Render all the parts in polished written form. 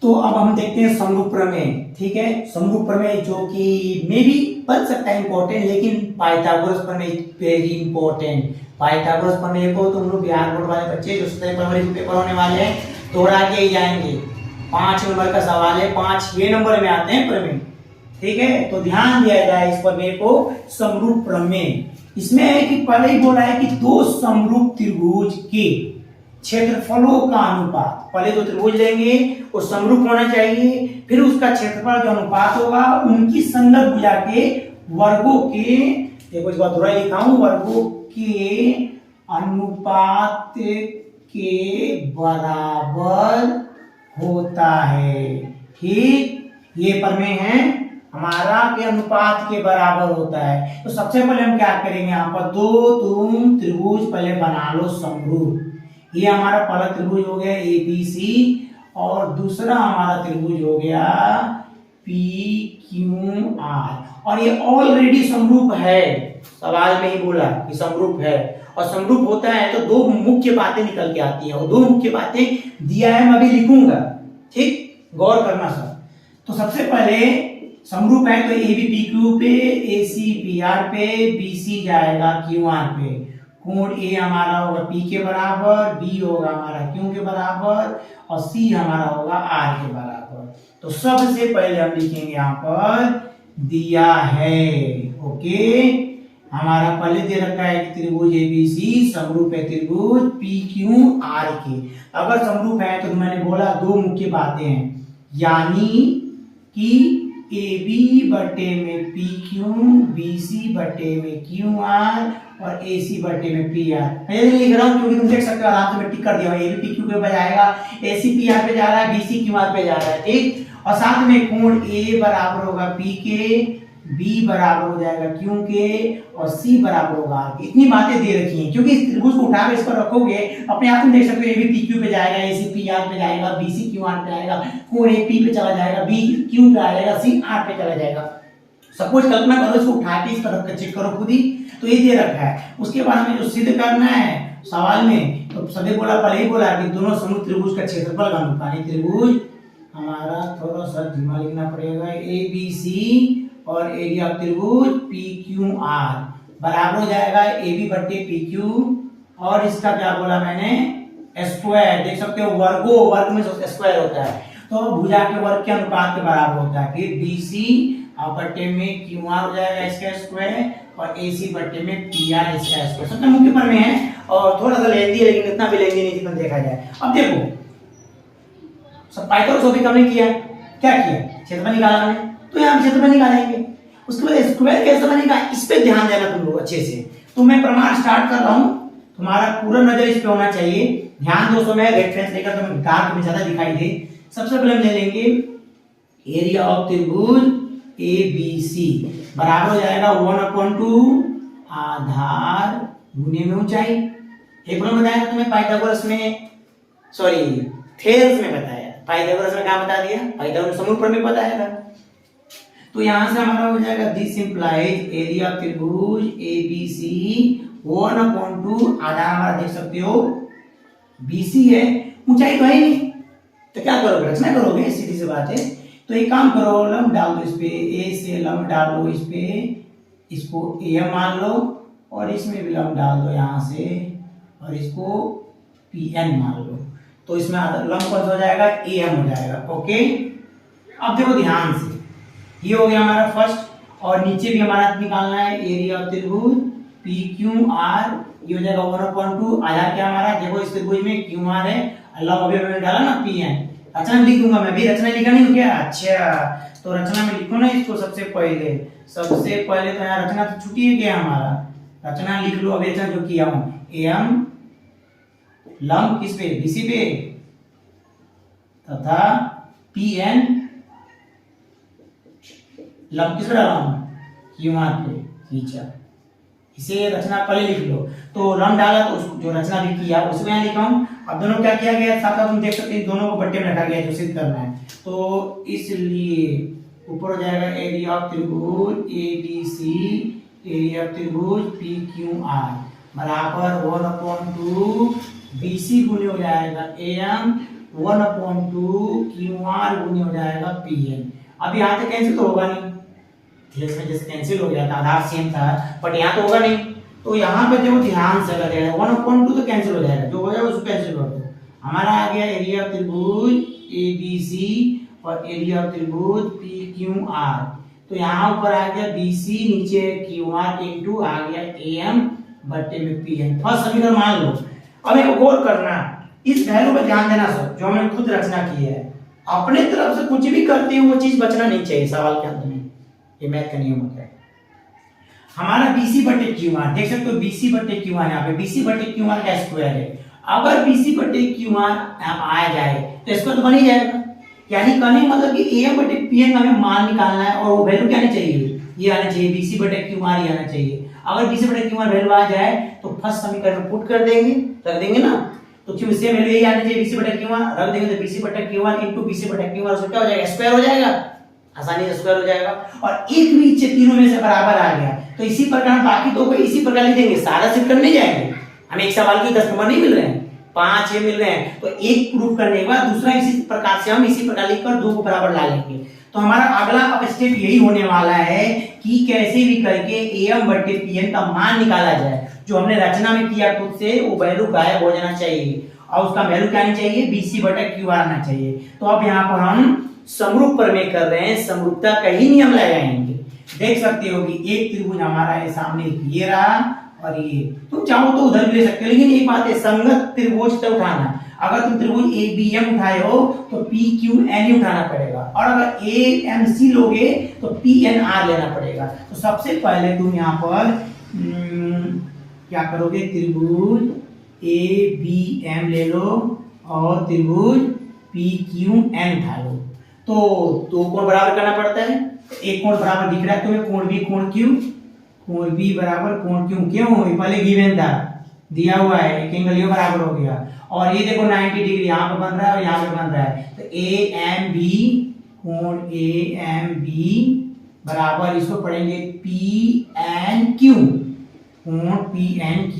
तो अब हम देखते हैं समरूप प्रमेय। ठीक है, समरूप प्रमेय जो कि मे भी बन सकता है इंपॉर्टेंट, लेकिन पाइथागोरस प्रमेय वेरी इंपॉर्टेंट। पाइथागोरस प्रमेय को तुम लोग बिहार बोर्ड वाले बच्चे जो 17 फरवरी को पेपर होने वाले हैं दोहरा के ही जाएंगे। 5 नंबर का सवाल है, 5 नंबर में आते हैं प्रमेय। ठीक है, तो ध्यान दिया जाए इस प्रमेय को, समरूप प्रमेय। इसमें है कि पहले ही बोला है कि दो समरूप त्रिभुज के क्षेत्रफलों का अनुपात, पहले तो त्रिभुज लेंगे वो समरूप होना चाहिए, फिर उसका क्षेत्रफल जो अनुपात होगा उनकी संगत भुजा के वर्गों के, देखो इस बार थोड़ा लिखा हूं, वर्गों के अनुपात के बराबर होता है। ठीक, ये प्रमेय है हमारा के अनुपात के बराबर होता है। तो सबसे पहले हम क्या करेंगे, यहाँ पर दो तुम त्रिभुज पहले बना लो समरूप। ये हमारा पहला त्रिभुज हो गया ABC और दूसरा हमारा त्रिभुज हो गया PQR, और ये ऑलरेडी समरूप है, सवाल में ही बोला कि समरूप है। और समरूप होता है तो दो मुख्य बातें निकल के आती है, और दो मुख्य बातें दिया है, मैं अभी लिखूंगा। ठीक, गौर करना सब। तो सबसे पहले समरूप है तो AB PQ पे, AC PR पे, BC जाएगा QR पे। कोण A हमारा होगा P के बराबर, B होगा हमारा Q के बराबर, और C हमारा होगा R के बराबर। तो सबसे पहले हम लिखेंगे यहाँ पर दिया है। ओके, हमारा पहले दे रखा है कि त्रिभुज ABC समरूप है त्रिभुज PQR के। अगर समरूप है तो मैंने बोला दो मुख्य बातें हैं, यानी कि AB बटे में PQ, BC बटे में QR और AC बटे में PR। मैं लिख रहा हूं क्योंकि तुम देख सकते हो आराम से मैं टिक कर दिया हूं, AB PQ पे जाएगा, AC PR पे जा रहा है, BC QR पे जा रहा है। ठीक, और साथ में कोण A बराबर होगा P के, B बराबर हो जाएगा Q के, और C बराबर होगा R के। इतनी बातें दे रखी हैं, क्योंकि इस त्रिभुज को उठाकर इस पर रखोगे अपने आप तुम देख सकते हो AB PQ पे जाएगा, AC PR पे जाएगा, BC QR पे आएगा, कोण A P पे चला जाएगा, B Q पे आएगा, C R पे चला जाएगा। सपोज कल्पना करो इसको उठा के इस पर रख कर चेक करो खुद ही, तो ये दे रखा है। उसके बाद हमें जो सिद्ध करना है सवाल में, तो सभी बोला पहले ही बोला कि दोनों समूह त्रिभुज का क्षेत्रफल का अनुपात, त्रिभुज हमारा थोड़ा सा धीमा लिखना पड़ेगा, ABC और एरिया ऑफ त्रिभुज PQR बराबर हो जाएगा AB बट्टे PQ, और इसका क्या बोला मैंने, स्क्वायर। देख सकते हो वर्गो, वर्ग में स्क्वायर होता है, तो भुजा के वर्ग के अनुपात के बराबर होता है। फिर BC बट्टे में QR हो जाएगा इसका स्क्वायर, और AC बट्टे में PR इसका स्क्वायर। सबसे मुख्य प्रमेय है और थोड़ा सा लेंदी है, लेकिन इतना भी लेंदी नहीं जितना देखा जाए। अब देखो सब पाइथागोरस भी हमने किया, क्या किया, क्षेत्रफल निकाला हमने, तो यहाँ क्षेत्रफल निकालेंगे। उसके बाद स्क्वायर कैसे बनेगा इस पे ध्यान देना तुम लोग अच्छे से। तो मैं प्रमाण स्टार्ट कर रहा हूँ, तुम्हारा पूरा नजर इस पे होना चाहिए। ध्यान दोस्तों, मैं रेफरेंस लेकर तुम्हें डार्क में ज्यादा दिखाई दे। सबसे पहले हम ले लेंगे एरिया ऑफ त्रिभुज ABC बराबर हो जाएगा 1/2 आधार गुने में ऊंचाई। एक बार बताया तुम्हें पाइथागोरस में, सॉरी थेरम्स में बताया, पाइथागोरस में क्या बता दिया, पाइथागोरस समरूप प्रमेय बताया था। तो यहां से हमारा हो जाएगा दिस इंप्लाइज एरिया ऑफ त्रिभुज ABC 1/2 आधार हमारा देख सकते हो BC है, ऊंचाई तो है नहीं, तो क्या करोगे, रचना करोगे, सीधी सी बात है। तो एक काम करो, लंब डाल दो इस पे, A से लंब डाल लो इस पे, इसको AM मान लो, और इसमें भी लंब डाल दो यहां से, और इसको PN मान लो। तो इसमें लंब कौन सा हो जाएगा, AM हो जाएगा। ओके, अब देखो ध्यान से, ये हो गया हमारा फर्स्ट, और नीचे भी हमारा निकालना है एरिया ऑफ त्रिभुज PQR, ये हो जाएगा 1/2 आधार क्या हमारा, देखो इस त्रिभुज में QR है, लंब अभी मैंने डाला ना PN। रचना लिख दूंगा, मैं भी रचना लिखा नहीं हूं क्या, अच्छा तो रचना में लिखो ना इसको। सबसे पहले तो यहाँ रचना तो छुट्टी है क्या हमारा, रचना लिख लो। अभी रचना जो किया हूं, AM लंब किस पे, BC पे, तथा PN लंब किस पे डाला हूं, QR पे खींचा। इसे रचना पहले लिख लो। तो लंब डाला तो जो रचना भी किया उसको यहाँ लिखा हूं। अब दोनों क्या किया गया, साथ साथ तुम देख सकते हैं दोनों को बट्टे में रखा गया जो सिद्ध करना है। तो इसलिए ऊपर हो जाएगा एरिया ऑफ त्रिभुज ABC, एरिया ऑफ त्रिभुज PQR बराबर 1/2 BC गुने हो जाएगा AM 1/2 QR गुनी हो जाएगा PN। अब यहाँ से कैंसिल तो होगा नहीं, इसमें जैसे कैंसिल हो गया था, आधार सेम था, बट यहाँ तो होगा नहीं, तो यहाँ पे जो ध्यान से लगेगा 1/2 तो कैंसिल हो जाएगा, जो हो जाएगा उसको कैंसिल कर दो। हमारा आ गया एरिया ऑफ त्रिभुज ABC और एरिया ऑफ त्रिभुज PQR। तो यहाँ ऊपर आ गया BC, नीचे QR इनटू आ गया AM बट्टे में PN। फर्स्ट समीकरण मान लो। अब एक गौर करना, इस वैल्यू पे ध्यान देना सर, जो हमने खुद रचना की है। अपने तरफ से कुछ भी करते हो वो चीज बचना नहीं चाहिए सवाल के अंत में, ये मैथ का नियम होता है। हमारा BC बटे QR देख सकते हो, BC बटे QR यहाँ पे BC बटे QR का स्क्वायर है। अगर BC बटे QR आ जाए तो इसको तो बन ही जाएगा, यानी कहने मतलब कि AM बटे PN हमें मान निकालना है और वो वैल्यू क्या आनी चाहिए, ये आना चाहिए BC बटे QR ये आना चाहिए। अगर BC बटे QR वैल्यू आ जाए तो फर्स्ट समीकरण में पुट कर देंगे, रख देंगे ना, तो क्यों से वैल्यू यही आनी चाहिए BC बटे QR, रख देंगे तो BC बटे QR इनटू BC बटे QR उसका क्या हो जाएगा, स्क्वायर हो जाएगा, आसानी से स्क्वायर हो जाएगा। और एक नीचे तीनों में से बराबर आ गया, तो इसी प्रकार बाकी दो को इसी प्रकार लिख देंगे, सारा सेट करने जाएंगे। हमें एक सवाल के 10 नंबर नहीं मिल रहे हैं, 5 ये मिल रहे हैं, तो एक प्रूफ करने के बाद दूसरा इसी प्रकार से हम इसी प्रकार लिखकर दो को बराबर ला लेंगे। तो हमारा अगला अब स्टेप यही होने वाला है कि कैसे भी करके AM बटे PN का मान निकाला जाए। जो हमने रचना में किया खुद से वो वैल्यू गायब हो जाना चाहिए और उसका वैल्यू क्या आनी चाहिए, BC बटा QR आना चाहिए। तो अब यहाँ पर हम समरूप प्रमेय कर रहे हैं, समरूपता का ही नियम लगाएंगे। देख सकते हो कि एक त्रिभुज हमारा है सामने, ये रहा और ये, तुम चाहो तो उधर भी ले सकते हो, लेकिन एक बात है संगत त्रिभुज तो उठाना। अगर तुम त्रिभुज ABM उठाए हो तो PQN उठाना पड़ेगा, और अगर AMC लोगे तो PNR लेना पड़ेगा। तो सबसे पहले तुम यहाँ पर क्या करोगे, त्रिभुज ABM ले लो और त्रिभुज PQN उठा लो। तो दो कोण बराबर करना पड़ता है, एक कोण बराबर दिख रहा है तुम्हें, कोण B कोण Q, कोण B बराबर कोण Q, क्यों पहले गिवन था, दिया हुआ है, एक एंगल ये बराबर हो गया। और ये देखो 90 डिग्री यहाँ पे बन रहा है और यहाँ पे बन रहा है, तो AMB कोण AMB बराबर इसको पढ़ेंगे PNQ, कोण PNQ,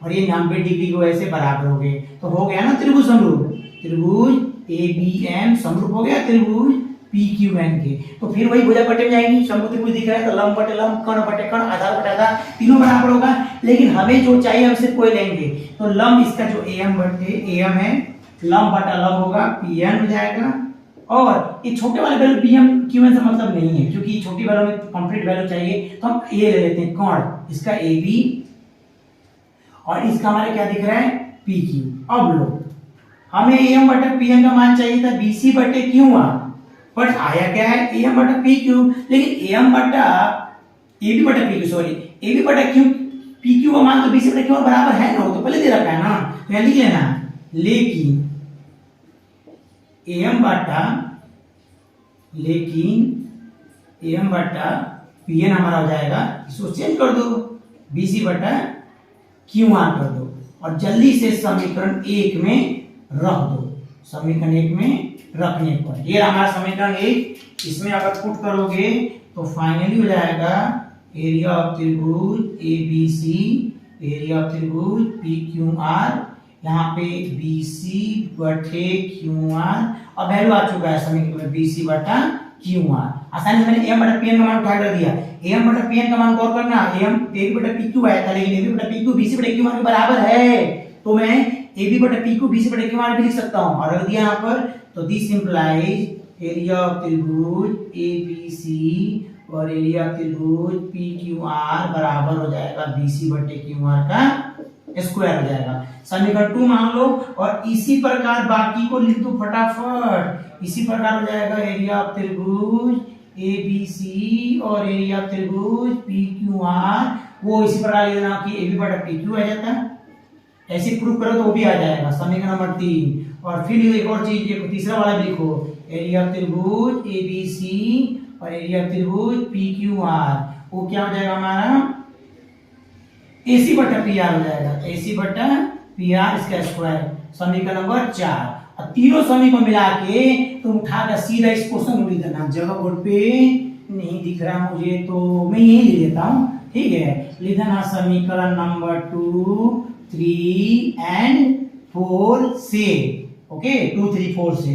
और ये 90 डिग्री को ऐसे बराबर हो गए। तो हो गया ना त्रिभुज समरूप, त्रिभुज ABM समरूप हो गया त्रिभुज PQN के। तो फिर वही भुजा पट्टे में जाएंगी, समरूप त्रिभुज दिख रहा है तो लंब बटे लंब, कर्ण बटे कर्ण, आधार बटे आधार, तीनों बराबर होगा। लेकिन हमें जो चाहिए हम सिर्फ कोई लेंगे, तो लंब इसका जो AM बटे AM है, लंब बटा लंब होगा PN हो जाएगा। और ये छोटे वाले वैल्यू PM QN से मतलब नहीं है, क्योंकि छोटी वैल्यू में कंप्लीट वैल्यू चाहिए, तो हम ये ले लेते हैं कर्ण, इसका AB और इसका हमारे क्या दिख रहा है PQ। अब लो, हमें AM बटे PN का मान चाहिए था BC बटे QR, बट आया क्या है AM बटा PQ, लेकिन AM बटा AB बटा PQ, सॉरी AB बटा PQ का मान तो BC बटा QR बराबर है ना, वो तो पहले दे रखा है ना, तो यहाँ लिख लेना, लेकिन AM बटा PN हमारा हो जाएगा, इसको चेंज कर दो, BC बटा QR कर दो और जल्दी से समीकरण 1 में रख दो। समीकरण 1 में रखने पर ये हमारा समीकरण 1, इसमें अगर पुट करोगे तो फाइनली हो जाएगा एरिया ऑफ त्रिभुज ABC, एरिया ऑफ त्रिभुज PQR, यहाँ पे BC बटे QR, अब वैल्यू आ चुका है समीकरण में BC बटा QR। आसानी से मैंने AM बटा PN का मान उठा कर दिया। AM बटा PN का मान गौर करना, AB बटा PQ आया था, लेकिन AB बटा PQ BC बटा QR के बराबर है, तो मैं AB बटा PQ BC बटा QR भी लिख सकता हूँ और रख दिया यहाँ पर। तो दिस इंप्लाइज एरिया ऑफ त्रिभुज ABC और एरिया ऑफ त्रिभुज PQR बराबर हो जाएगा BC बटे QR का स्क्वायर हो जाएगा। समीकरण 2 मान लो, और इसी प्रकार बाकी को लिख दो फटाफट। इसी प्रकार हो जाएगा एरिया ऑफ त्रिभुज ABC और एरिया ऑफ त्रिभुज PQR, वो इसी प्रकार लिख देना कि AB बटा PQ आ जाता है, ऐसे प्रूफ करो तो वो भी आ जाएगा। समीकरण नंबर 3। और फिर एक और चीज, एक तीसरा वाला भी लिखो, एरिया ऑफ त्रिभुज ABC और एरिया ऑफ त्रिभुज PQR, वो क्या हो जाएगा हमारा AC बटा PR हो जाएगा, AC बटा PR इसका स्क्वायर। समीकरण नंबर 4। और तीनों समीकरण मिला के तुम उठाकर सीधा इस क्वेश्चन को लिख देना। जगह बोर्ड पे नहीं दिख रहा मुझे तो मैं यही लिख देता हूँ, ठीक है। लिख देना समीकरण नंबर 2, 3 एंड 4 से ओके 2 3 4 से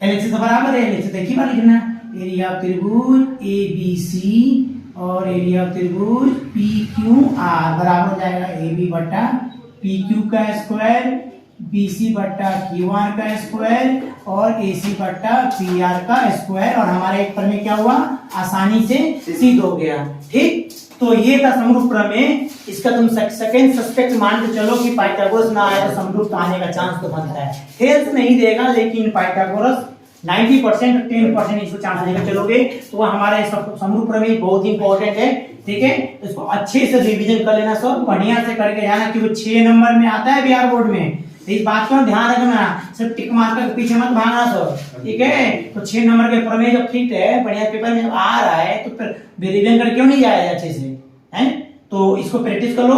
LHS तो बराबर है, LHS एक ही बार लिखना, एरिया ऑफ त्रिभुज ABC और एरिया ऑफ त्रिभुज PQR बराबर हो जाएगा AB बटा PQ का स्क्वायर, BC बटा QR का स्क्वायर और AC बटा PR का स्क्वायर, और हमारे एक पर में क्या हुआ, आसानी से सिद्ध हो गया। ठीक, तो ये था समरूप प्रमेय। इसका तुम सेकंड सस्पेक्ट मान के चलो कि पाइथागोरस ना आए तो समरूप आने का चांस तो बनता है। हेल्थ नहीं देगा लेकिन पाइथागोरस 90% 10% इसको चांस लेकर चलोगे तो वो हमारा समरूप प्रमेय बहुत इंपॉर्टेंट है। ठीक है, तो इसको अच्छे से रिवीजन कर लेना, सब बढ़िया से करके जाना, क्योंकि 6 नंबर में आता है बिहार बोर्ड में, तो इस बात को ध्यान रखना, सिर्फ टिक मार कर पीछे मत भागना सब। ठीक है, तो 6 नंबर के प्रमेय जब ठीक है बढ़िया पेपर में आ रहा है तो फिर रिवीजन कर क्यों नहीं जाएगा अच्छे से, हैं? तो इसको प्रैक्टिस कर लो,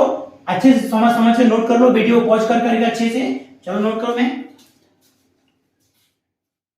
अच्छे से समझ के नोट कर लो, वीडियो पॉज कर करके अच्छे से, चलो नोट करो। मैं